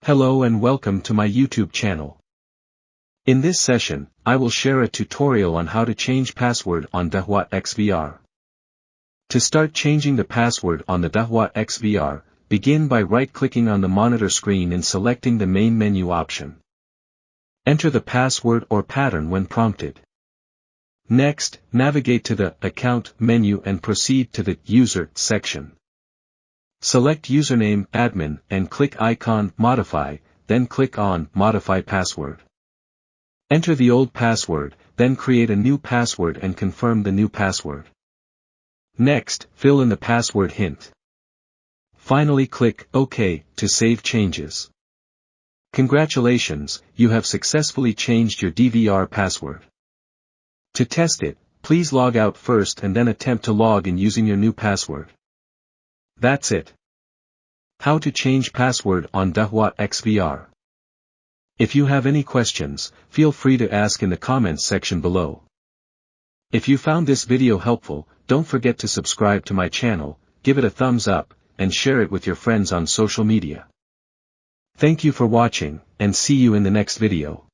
Hello and welcome to my YouTube channel. In this session, I will share a tutorial on how to change password on Dahua DVR. To start changing the password on the Dahua DVR, begin by right-clicking on the monitor screen and selecting the main menu option. Enter the password or pattern when prompted. Next, navigate to the Account menu and proceed to the User section. Select username admin and click icon Modify, then click on Modify Password. Enter the old password, then create a new password and confirm the new password. Next, fill in the password hint. Finally click OK to save changes. Congratulations, you have successfully changed your DVR password. To test it, please log out first and then attempt to log in using your new password. That's it. How to change password on Dahua DVR. If you have any questions, feel free to ask in the comments section below. If you found this video helpful, don't forget to subscribe to my channel, give it a thumbs up, and share it with your friends on social media. Thank you for watching, and see you in the next video.